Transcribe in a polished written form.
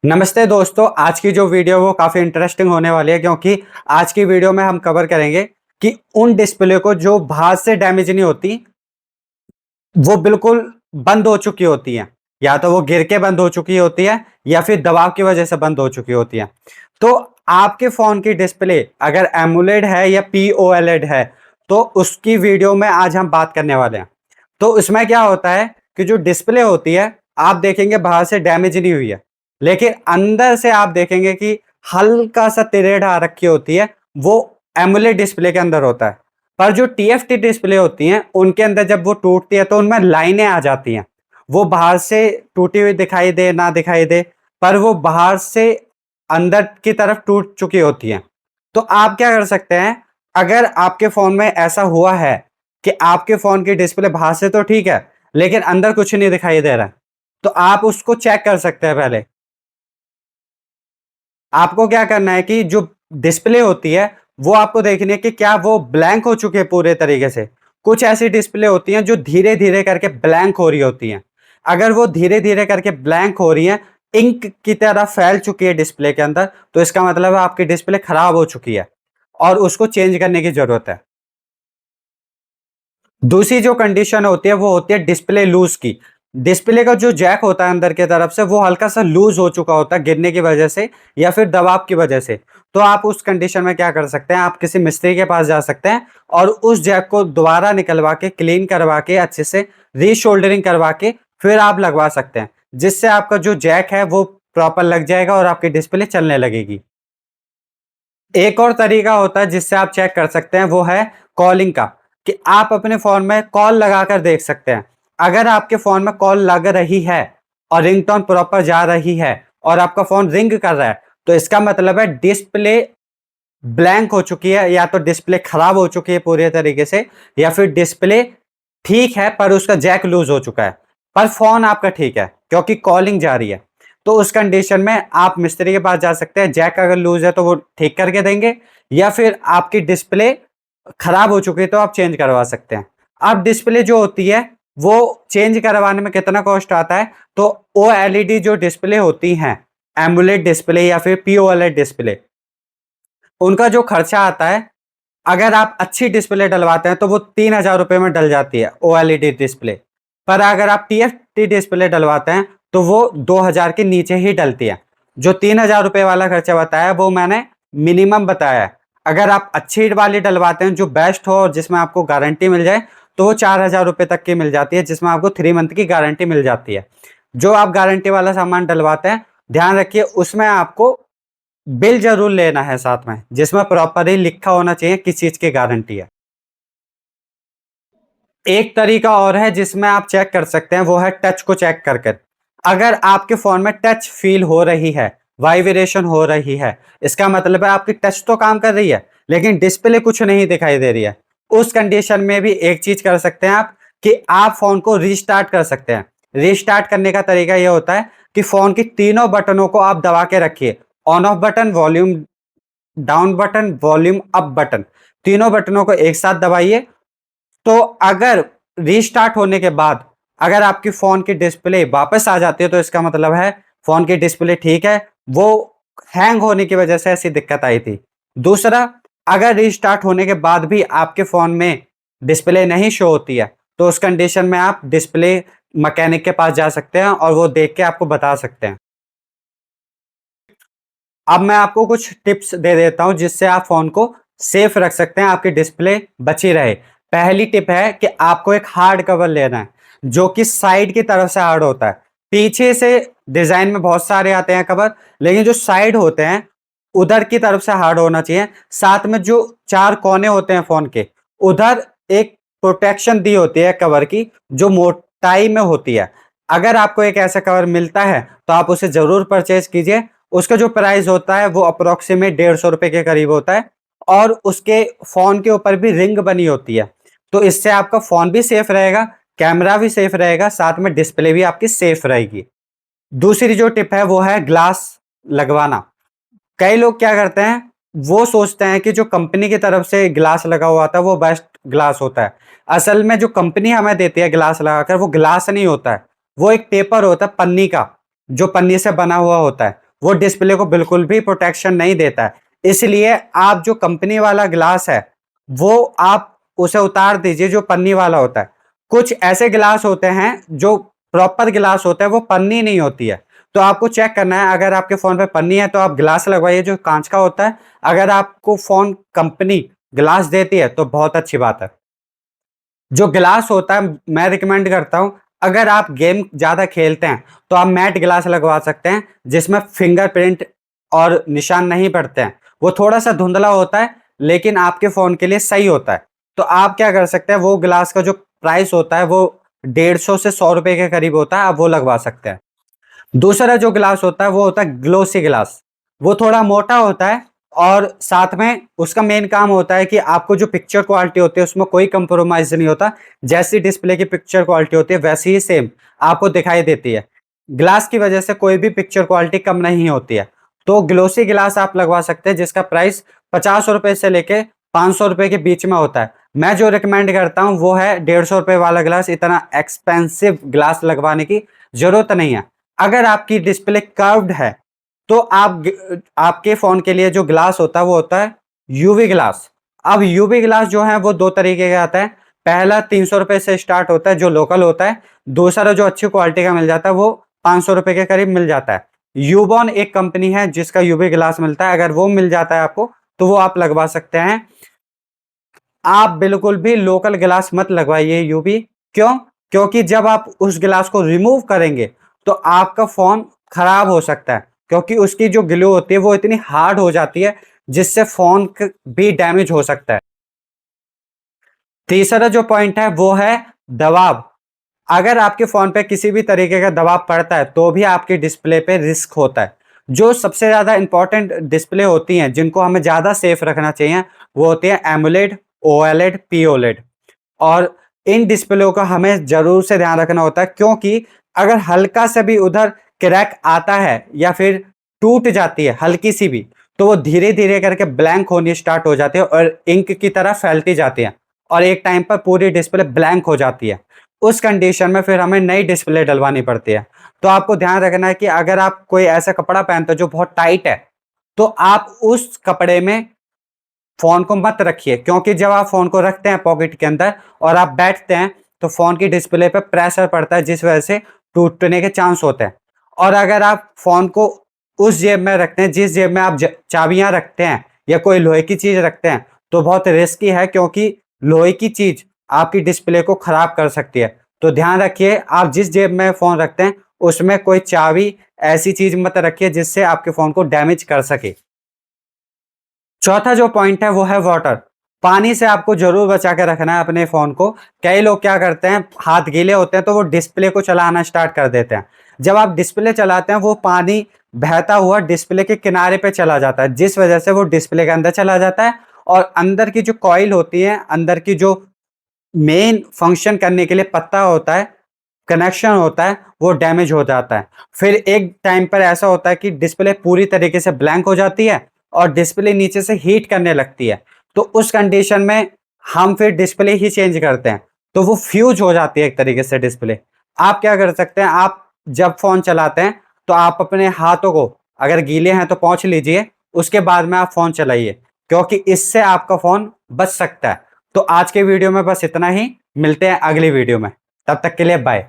नमस्ते दोस्तों, आज की जो वीडियो वो काफ़ी इंटरेस्टिंग होने वाली है क्योंकि आज की वीडियो में हम कवर करेंगे कि उन डिस्प्ले को जो बाहर से डैमेज नहीं होती, वो बिल्कुल बंद हो चुकी होती हैं। या तो वो गिर के बंद हो चुकी होती है या फिर दबाव की वजह से बंद हो चुकी होती है। तो आपके फ़ोन की डिस्प्ले अगर एमोलेड है या पीओएलईडी है, तो उसकी वीडियो में आज हम बात करने वाले हैं। तो उसमें क्या होता है कि जो डिस्प्ले होती है, आप देखेंगे बाहर से डैमेज नहीं हुई है, लेकिन अंदर से आप देखेंगे कि हल्का सा तिरेड़ आ रखी होती है, वो एमोलेड डिस्प्ले के अंदर होता है। पर जो टीएफटी डिस्प्ले होती हैं, उनके अंदर जब वो टूटती है तो उनमें लाइनें आ जाती हैं। वो बाहर से टूटी हुई दिखाई दे ना दिखाई दे, पर वो बाहर से अंदर की तरफ टूट चुकी होती हैं। तो आप क्या कर सकते हैं, अगर आपके फ़ोन में ऐसा हुआ है कि आपके फ़ोन की डिस्प्ले बाहर से तो ठीक है, लेकिन अंदर कुछ नहीं दिखाई दे रहा है, तो आप उसको चेक कर सकते हैं पहले। आपको क्या करना है कि जो डिस्प्ले होती है, वो आपको देखनी है कि क्या वो ब्लैंक हो चुकी है पूरे तरीके से। कुछ ऐसी डिस्प्ले होती हैं जो धीरे-धीरे करके ब्लैंक हो रही होती हैं। अगर वो धीरे-धीरे करके ब्लैंक हो रही हैं, इंक की तरह फैल चुकी है डिस्प्ले के अंदर, तो इसका मतलब है आपकी डिस्प्ले खराब हो चुकी है और उसको चेंज करने की ज़रूरत है। दूसरी जो कंडीशन होती है वो होती है डिस्प्ले लूज की। डिस्प्ले का जो जैक होता है अंदर की तरफ से वो हल्का सा लूज हो चुका होता है गिरने की वजह से या फिर दबाव की वजह से। तो आप उस कंडीशन में क्या कर सकते हैं, आप किसी मिस्त्री के पास जा सकते हैं और उस जैक को दोबारा निकलवा के क्लीन करवा के अच्छे से रीशोल्डरिंग करवा के फिर आप लगवा सकते हैं, जिससे आपका जो जैक है वो प्रॉपर लग जाएगा और आपकी डिस्प्ले चलने लगेगी। एक और तरीका होता है जिससे आप चेक कर सकते हैं, वो है कॉलिंग का, कि आप अपने फ़ोन में कॉल लगाकर देख सकते हैं। अगर आपके फ़ोन में कॉल लग रही है और रिंगटोन प्रॉपर जा रही है और आपका फ़ोन रिंग कर रहा है, तो इसका मतलब है डिस्प्ले ब्लैंक हो चुकी है, या तो डिस्प्ले खराब हो चुकी है पूरे तरीके से, या फिर डिस्प्ले ठीक है पर उसका जैक लूज़ हो चुका है। पर फ़ोन आपका ठीक है क्योंकि कॉलिंग जा रही है। तो उस कंडीशन में आप मिस्त्री के पास जा सकते हैं, जैक अगर लूज़ है तो वो ठीक करके देंगे, या फिर आपकी डिस्प्ले खराब हो चुकी है तो आप चेंज करवा सकते हैं। अब डिस्प्ले जो होती है वो चेंज करवाने में कितना कॉस्ट आता है, तो ओएलईडी जो डिस्प्ले होती हैं, एमोलेड डिस्प्ले या फिर पीओएलईडी डिस्प्ले, उनका जो खर्चा आता है, अगर आप अच्छी डिस्प्ले डलवाते हैं तो वो 3,000 रुपए में डल जाती है ओएलईडी डिस्प्ले। पर अगर आप टीएफटी डिस्प्ले डलवाते हैं तो वो 2,000 के नीचे ही डलती है। जो 3,000 रुपए वाला खर्चा बताया वो मैंने मिनिमम बताया है। अगर आप अच्छी वाली डलवाते हैं जो बेस्ट हो और जिसमें आपको गारंटी मिल जाए, तो वो 4,000 रुपए तक की मिल जाती है, जिसमें आपको 3 मंथ की गारंटी मिल जाती है। जो आप गारंटी वाला सामान डलवाते हैं, ध्यान रखिए उसमें आपको बिल ज़रूर लेना है साथ में, जिसमें प्रॉपर ही लिखा होना चाहिए किस चीज़ की गारंटी है। एक तरीका और है जिसमें आप चेक कर सकते हैं, वो है टच को चेक कर कर। अगर आपके फ़ोन में टच फ़ील हो रही है, वाइब्रेशन हो रही है, इसका मतलब है आपकी टच तो काम कर रही है, लेकिन डिस्प्ले कुछ नहीं दिखाई दे रही है। उस कंडीशन में भी एक चीज़ कर सकते हैं आप, कि आप फ़ोन को रीस्टार्ट कर सकते हैं। रीस्टार्ट करने का तरीका ये होता है कि फ़ोन की तीनों बटनों को आप दबा के रखिए। On off button, volume down button, volume up button, तीनों बटनों को एक साथ दबाइए। तो अगर रीस्टार्ट होने के बाद अगर आपकी फ़ोन की डिस्प्ले वापस आ जाती है, तो इसका मतलब है फ़ोन की डिस्प्ले ठीक है, वो हैंग होने की वजह से ऐसी दिक्कत आई थी। दूसरा, अगर रीस्टार्ट होने के बाद भी आपके फ़ोन में डिस्प्ले नहीं शो होती है, तो उस कंडीशन में आप डिस्प्ले मैकेनिक के पास जा सकते हैं और वो देख के आपको बता सकते हैं। अब मैं आपको कुछ टिप्स दे देता हूँ जिससे आप फ़ोन को सेफ रख सकते हैं, आपकी डिस्प्ले बची रहे। पहली टिप है कि आपको एक हार्ड कवर लेना है, जो कि साइड की तरफ से हार्ड होता है। पीछे से डिज़ाइन में बहुत सारे आते हैं कवर, लेकिन जो साइड होते हैं, उधर की तरफ से हार्ड होना चाहिए। साथ में जो 4 कोने होते हैं फ़ोन के, उधर एक प्रोटेक्शन दी होती है कवर की, जो मोटाई में होती है। अगर आपको एक ऐसा कवर मिलता है, तो आप उसे ज़रूर परचेज़ कीजिए। उसका जो प्राइस होता है वो अप्रोक्सीमेट 150 रुपए के करीब होता है, और उसके फ़ोन के ऊपर भी रिंग बनी होती है। तो इससे आपका फ़ोन भी सेफ रहेगा, कैमरा भी सेफ रहेगा, साथ में डिस्प्ले भी आपकी सेफ रहेगी। दूसरी जो टिप है वो है ग्लास लगवाना। कई लोग क्या करते हैं, वो सोचते हैं कि जो कंपनी की तरफ से ग्लास लगा हुआ आता है वो बेस्ट ग्लास होता है। असल में जो कंपनी हमें देती है ग्लास लगाकर, वो ग्लास नहीं होता है, वो एक पेपर होता है पन्नी का, जो पन्नी से बना हुआ होता है। वो डिस्प्ले को बिल्कुल भी प्रोटेक्शन नहीं देता है। इसलिए आप जो कंपनी वाला ग्लास है वो आप उसे उतार दीजिए, जो पन्नी वाला होता है। कुछ ऐसे ग्लास होते हैं जो प्रॉपर ग्लास होता है, वो पन्नी नहीं होती है। तो आपको चेक करना है, अगर आपके फोन पे पन्नी है तो आप ग्लास लगवाइए जो कांच का होता है। अगर आपको फोन कंपनी ग्लास देती है तो बहुत अच्छी बात है। जो ग्लास होता है मैं रिकमेंड करता हूं, अगर आप गेम ज्यादा खेलते हैं तो आप मैट ग्लास लगवा सकते हैं, जिसमें फिंगरप्रिंट और निशान नहीं पड़ते हैं। वो थोड़ा सा धुंधला होता है लेकिन आपके फोन के लिए सही होता है। तो आप क्या कर सकते हैं, वो ग्लास का जो प्राइस होता है वो 150 से 100 रुपए के करीब होता है, आप वो लगवा सकते हैं। दूसरा जो ग्लास होता है वो होता है ग्लोसी ग्लास। वो थोड़ा मोटा होता है और साथ में उसका मेन काम होता है कि आपको जो पिक्चर क्वालिटी होती है उसमें कोई कंप्रोमाइज नहीं होता। जैसी डिस्प्ले की पिक्चर क्वालिटी होती है वैसी ही सेम आपको दिखाई देती है। ग्लास की वजह से कोई भी पिक्चर क्वालिटी कम नहीं होती है। तो ग्लोसी ग्लास आप लगवा सकते हैं, जिसका प्राइस 50 रुपए से लेके 500 रुपए के बीच में होता है। मैं जो रिकमेंड करता हूँ वो है 150 रुपए वाला ग्लास। इतना एक्सपेंसिव ग्लास लगवाने की जरूरत नहीं है। अगर आपकी डिस्प्ले कर्व्ड है तो आपके फोन के लिए जो ग्लास होता है वो होता है यूवी ग्लास। अब यूवी ग्लास जो है वो दो तरीके का आता है। पहला 300 रुपए से स्टार्ट होता है जो लोकल होता है। दूसरा जो अच्छी क्वालिटी का मिल जाता है वो 500 रुपए के करीब मिल जाता है। यूबॉन एक कंपनी है जिसका यूवी ग्लास मिलता है, अगर वो मिल जाता है आपको तो वो आप लगवा सकते हैं। आप बिल्कुल भी लोकल ग्लास मत लगवाइए यूवी। क्यों? क्योंकि जब आप उस ग्लास को रिमूव करेंगे तो आपका फोन खराब हो सकता है, क्योंकि उसकी जो ग्लू होती है वो इतनी हार्ड हो जाती है जिससे फोन भी डैमेज हो सकता है। तीसरा जो पॉइंट है वो है दबाव। अगर आपके फोन पे किसी भी तरीके का दबाव पड़ता है तो भी आपकी डिस्प्ले पे रिस्क होता है। जो सबसे ज्यादा इंपॉर्टेंट डिस्प्ले होती हैं जिनको हमें ज्यादा सेफ रखना चाहिए वो होती है एमोलेड, ओएलईडी, पीओलेड। और इन डिस्प्ले का हमें जरूर से ध्यान रखना होता है, क्योंकि अगर हल्का से भी उधर क्रैक आता है या फिर टूट जाती है हल्की सी भी, तो वो धीरे धीरे करके ब्लैंक होनी स्टार्ट हो जाती है और इंक की तरह फैलती जाती है और एक टाइम पर पूरी डिस्प्ले ब्लैंक हो जाती है। उस कंडीशन में फिर हमें नई डिस्प्ले डलवानी पड़ती है। तो आपको ध्यान रखना है कि अगर आप कोई ऐसा कपड़ा पहनते हो जो बहुत टाइट है तो आप उस कपड़े में फोन को मत रखिए, क्योंकि जब आप फोन को रखते हैं पॉकेट के अंदर और आप बैठते हैं तो फोन की डिस्प्ले पे प्रेशर पड़ता है, जिस वजह से टूटने के चांस होते हैं। और अगर आप फोन को उस जेब में रखते हैं जिस जेब में आप चाबियां रखते हैं या कोई लोहे की चीज रखते हैं तो बहुत रिस्की है, क्योंकि लोहे की चीज आपकी डिस्प्ले को खराब कर सकती है। तो ध्यान रखिए, आप जिस जेब में फोन रखते हैं उसमें कोई चाबी ऐसी चीज मत रखिए जिससे आपके फोन को डैमेज कर सके। चौथा जो पॉइंट है वो है वाटर। पानी से आपको जरूर बचा के रखना है अपने फोन को। कई लोग क्या करते हैं, हाथ गीले होते हैं तो वो डिस्प्ले को चलाना स्टार्ट कर देते हैं। जब आप डिस्प्ले चलाते हैं वो पानी बहता हुआ डिस्प्ले के किनारे पे चला जाता है, जिस वजह से वो डिस्प्ले के अंदर चला जाता है और अंदर की जो कॉइल होती है, अंदर की जो मेन फंक्शन करने के लिए पत्ता होता है, कनेक्शन होता है, वो डैमेज हो जाता है। फिर एक टाइम पर ऐसा होता है कि डिस्प्ले पूरी तरीके से ब्लैंक हो जाती है और डिस्प्ले नीचे से हीट करने लगती है। तो उस कंडीशन में हम फिर डिस्प्ले ही चेंज करते हैं, तो वो फ्यूज हो जाती है एक तरीके से डिस्प्ले। आप क्या कर सकते हैं, आप जब फोन चलाते हैं तो आप अपने हाथों को अगर गीले हैं तो पोंछ लीजिए, उसके बाद में आप फोन चलाइए, क्योंकि इससे आपका फोन बच सकता है। तो आज के वीडियो में बस इतना ही, मिलते हैं अगली वीडियो में, तब तक के लिए बाय।